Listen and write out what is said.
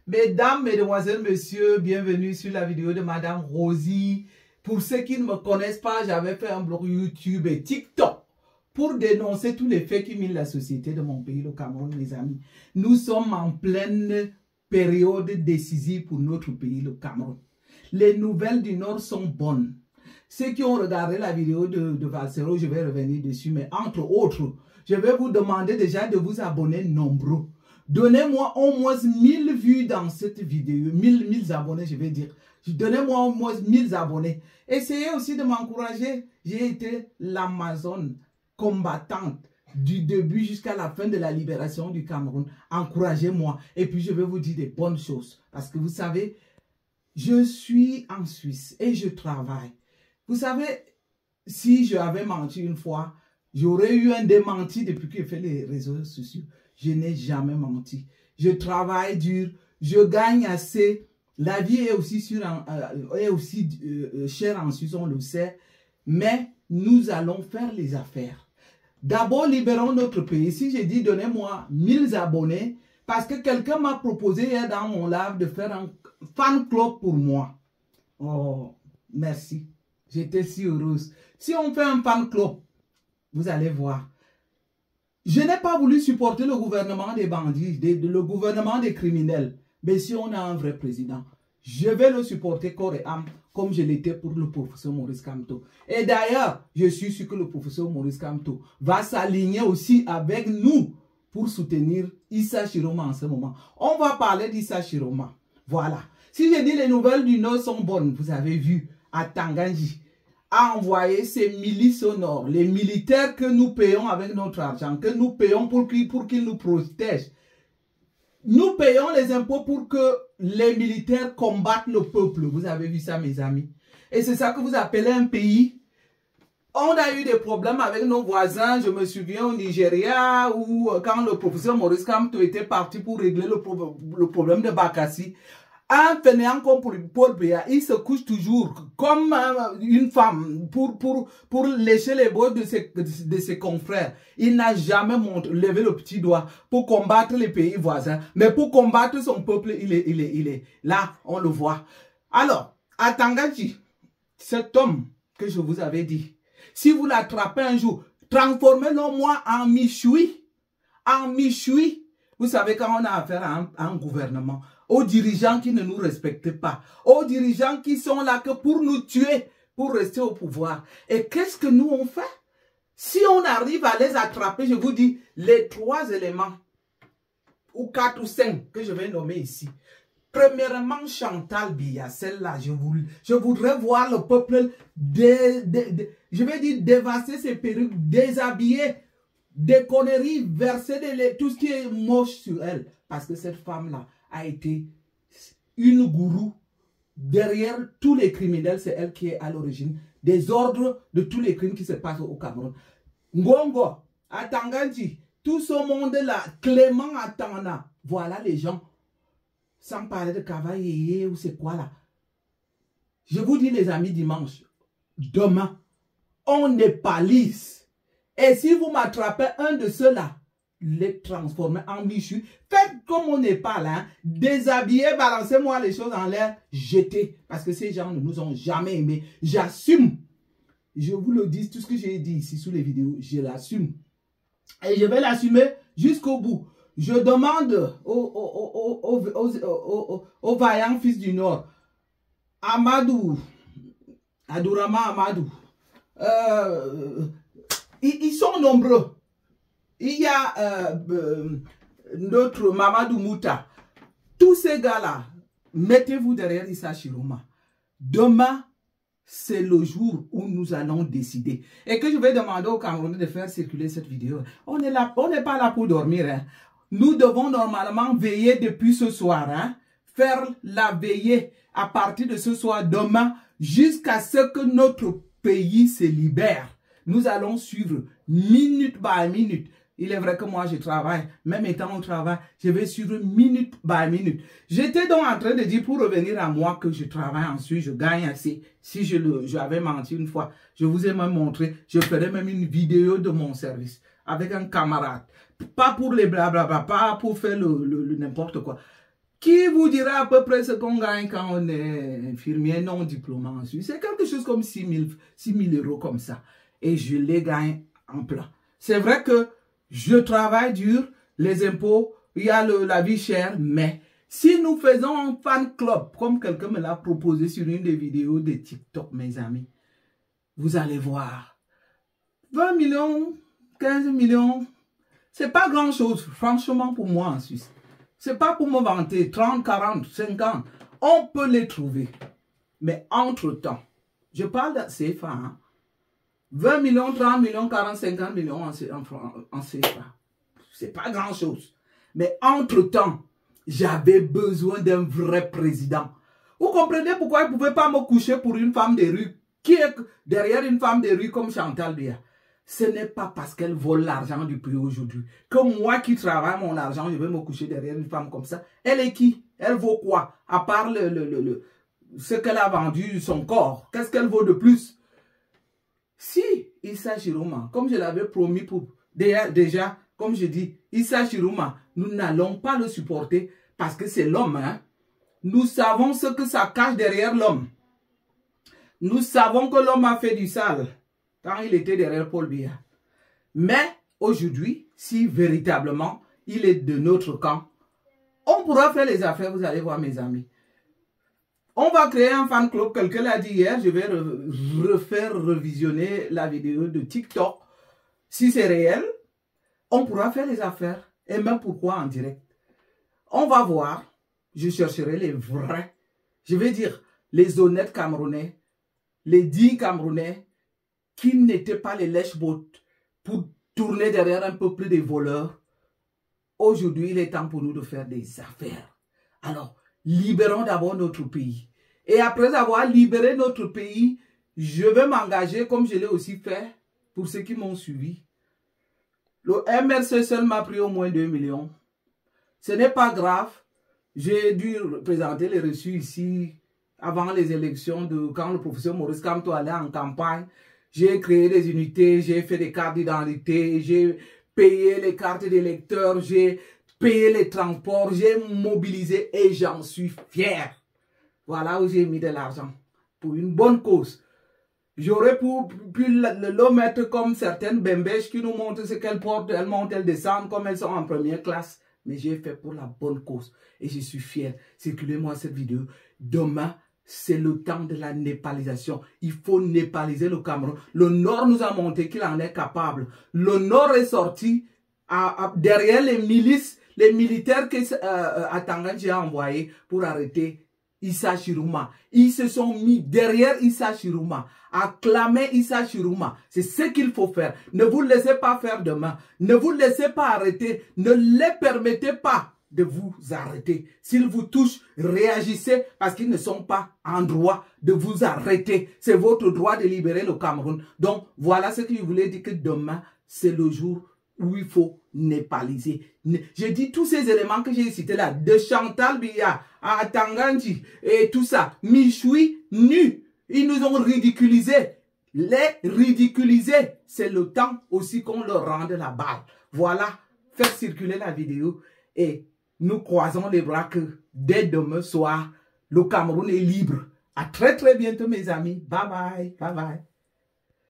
Mesdames, mesdemoiselles, messieurs, bienvenue sur la vidéo de Madame Rosie. Pour ceux qui ne me connaissent pas, j'avais fait un blog YouTube et TikTok pour dénoncer tous les faits qui minent la société de mon pays, le Cameroun, mes amis. Nous sommes en pleine période décisive pour notre pays, le Cameroun. Les nouvelles du Nord sont bonnes. Ceux qui ont regardé la vidéo de Valsero, je vais revenir dessus, mais entre autres, je vais vous demander déjà de vous abonner nombreux. Donnez-moi au moins 1000 vues dans cette vidéo, 1000 abonnés, je vais dire. Donnez-moi au moins 1000 abonnés. Essayez aussi de m'encourager. J'ai été l'Amazone combattante du début jusqu'à la fin de la libération du Cameroun. Encouragez-moi. Et puis je vais vous dire des bonnes choses. Parce que vous savez, je suis en Suisse et je travaille. Vous savez, si j'avais menti une fois, j'aurais eu un démenti depuis que j'ai fait les réseaux sociaux. Je n'ai jamais menti. Je travaille dur, je gagne assez. La vie est aussi, chère en Suisse, on le sait. Mais nous allons faire les affaires. D'abord, libérons notre pays. Si j'ai dit, donnez-moi 1000 abonnés, parce que quelqu'un m'a proposé hier dans mon live de faire un fan club pour moi. Oh, merci. J'étais si heureuse. Si on fait un fan club, vous allez voir. Je n'ai pas voulu supporter le gouvernement des bandits, le gouvernement des criminels. Mais si on a un vrai président, je vais le supporter corps et âme, comme je l'étais pour le professeur Maurice Kamto. Et d'ailleurs, je suis sûr que le professeur Maurice Kamto va s'aligner aussi avec nous pour soutenir Issa Chiroma en ce moment. On va parler d'Issa Chiroma. Voilà. Si je dis les nouvelles du Nord sont bonnes, vous avez vu, à Tanganji, a envoyé ces milices au nord, les militaires que nous payons avec notre argent, que nous payons pour qu'ils nous protègent. Nous payons les impôts pour que les militaires combattent le peuple. Vous avez vu ça, mes amis. Et c'est ça que vous appelez un pays. On a eu des problèmes avec nos voisins. Je me souviens au Nigeria où quand le professeur Maurice Kamto était parti pour régler le problème de Bakassi, un fainéant comme Paul Biya, il se couche toujours comme une femme pour lécher les bosses de ses confrères. Il n'a jamais levé le petit doigt pour combattre les pays voisins. Mais pour combattre son peuple, il est là, on le voit. Alors, à Tanganji, cet homme que je vous avais dit, si vous l'attrapez un jour, transformez-le moi en Michoui. En Michoui. Vous savez, quand on a affaire à un gouvernement, aux dirigeants qui ne nous respectent pas, aux dirigeants qui sont là que pour nous tuer, pour rester au pouvoir. Et qu'est-ce que nous on fait? Si on arrive à les attraper, je vous dis, les 3 éléments, ou 4 ou 5 que je vais nommer ici. Premièrement, Chantal Biya, celle-là, je voudrais voir le peuple, je vais dire, dévasser ses perruques, déshabiller, des conneries, verser tout ce qui est moche sur elle. Parce que cette femme-là a été une gourou. Derrière tous les criminels, c'est elle qui est à l'origine des ordres de tous les crimes qui se passent au Cameroun. Ngongo, Atanganji, tout ce monde-là, Clément Atana, voilà les gens. Sans parler de Kavaye ou c'est quoi là. Je vous dis les amis, dimanche, demain, on n'est pas lisse. Et si vous m'attrapez un de ceux-là, les transformer en Michu, faites comme on n'est pas là, hein. Déshabillez, balancez-moi les choses en l'air, jetez. Parce que ces gens ne nous ont jamais aimés. J'assume. Je vous le dis, tout ce que j'ai dit ici sous les vidéos, je l'assume. Et je vais l'assumer jusqu'au bout. Je demande aux vaillants fils du Nord, Amadou, Adourama Amadou, ils sont nombreux. Il y a notre Mamadou Mouta. Tous ces gars-là, mettez-vous derrière Issa Chiroma. Demain, c'est le jour où nous allons décider. Et que je vais demander aux Camerounais de faire circuler cette vidéo. On n'est pas là pour dormir. Hein. Nous devons normalement veiller depuis ce soir. Hein. Faire la veillée à partir de ce soir, demain, jusqu'à ce que notre pays se libère. Nous allons suivre minute par minute. Il est vrai que moi, je travaille. Même étant au travail, je vais suivre minute par minute. J'étais donc en train de dire, pour revenir à moi, que je travaille ensuite, je gagne assez. Si j'avais menti une fois, je vous ai même montré, je ferai même une vidéo de mon service avec un camarade. Pas pour les blablabla, pas pour faire le n'importe quoi. Qui vous dira à peu près ce qu'on gagne quand on est infirmier non diplômé en Suisse? C'est quelque chose comme 6 000 euros comme ça. Et je les gagne en plein. C'est vrai que je travaille dur, les impôts, il y a la vie chère, mais si nous faisons un fan club, comme quelqu'un me l'a proposé sur une des vidéos de TikTok, mes amis, vous allez voir. 20 millions, 15 millions, c'est pas grand chose, franchement, pour moi en Suisse. C'est pas pour me vanter, 30, 40, 50, on peut les trouver. Mais entre-temps, je parle de CFA, hein, 20 millions, 30 millions, 40, 50 millions en CFA. C'est pas grand chose. Mais entre-temps, j'avais besoin d'un vrai président. Vous comprenez pourquoi il ne pouvait pas me coucher pour une femme de rue qui est derrière une femme de rue comme Chantal Biya? Ce n'est pas parce qu'elle vole l'argent du pays aujourd'hui que moi qui travaille mon argent, je vais me coucher derrière une femme comme ça. Elle est qui? Elle vaut quoi? À part ce qu'elle a vendu, son corps. Qu'est-ce qu'elle vaut de plus? Si Issa Chiroma, comme je l'avais promis pour déjà, comme je dis, Issa Chiroma, nous n'allons pas le supporter parce que c'est l'homme. Hein? Nous savons ce que ça cache derrière l'homme. Nous savons que l'homme a fait du sale quand il était derrière Paul Biya. Mais aujourd'hui, si véritablement il est de notre camp, on pourra faire les affaires, vous allez voir mes amis. On va créer un fan club, quelqu'un l'a dit hier, je vais revisionner la vidéo de TikTok. Si c'est réel, on pourra faire les affaires. Et même pourquoi en direct. On va voir, je chercherai les vrais, je vais dire les honnêtes Camerounais, les 10 Camerounais qui n'étaient pas les lèche-bottes pour tourner derrière un peu plus des voleurs. Aujourd'hui, il est temps pour nous de faire des affaires. Alors, libérons d'abord notre pays. Et après avoir libéré notre pays, je vais m'engager comme je l'ai aussi fait pour ceux qui m'ont suivi. Le MRC seul m'a pris au moins 2 millions. Ce n'est pas grave. J'ai dû présenter les reçus ici avant les élections quand le professeur Maurice Kamto allait en campagne. J'ai créé des unités, j'ai fait des cartes d'identité, j'ai payé les cartes d'électeurs, j'ai payé les transports, j'ai mobilisé et j'en suis fier. Voilà où j'ai mis de l'argent pour une bonne cause. J'aurais pu le mettre comme certaines bembèches qui nous montrent ce qu'elles portent, elles montent, elles descendent comme elles sont en première classe. Mais j'ai fait pour la bonne cause et je suis fier. Circulez-moi cette vidéo. Demain, c'est le temps de la népalisation. Il faut népaliser le Cameroun. Le Nord nous a montré qu'il en est capable. Le Nord est sorti derrière les milices, les militaires que Atanganji a envoyés pour arrêter Issa Chiroma. Ils se sont mis derrière Issa Chiroma, acclamer Issa Chiroma. C'est ce qu'il faut faire. Ne vous laissez pas faire demain. Ne vous laissez pas arrêter. Ne les permettez pas de vous arrêter. S'ils vous touchent, réagissez parce qu'ils ne sont pas en droit de vous arrêter. C'est votre droit de libérer le Cameroun. Donc, voilà ce que je voulais dire, que demain, c'est le jour où il faut népaliser. Je dis tous ces éléments que j'ai cités là, de Chantal Biya à Atanganji et tout ça, Michoui, nu, ils nous ont ridiculisés. Les ridiculiser, c'est le temps aussi qu'on leur rende la balle. Voilà, faire circuler la vidéo et nous croisons les bras que dès demain soir, le Cameroun est libre. À très très bientôt mes amis. Bye bye, bye bye.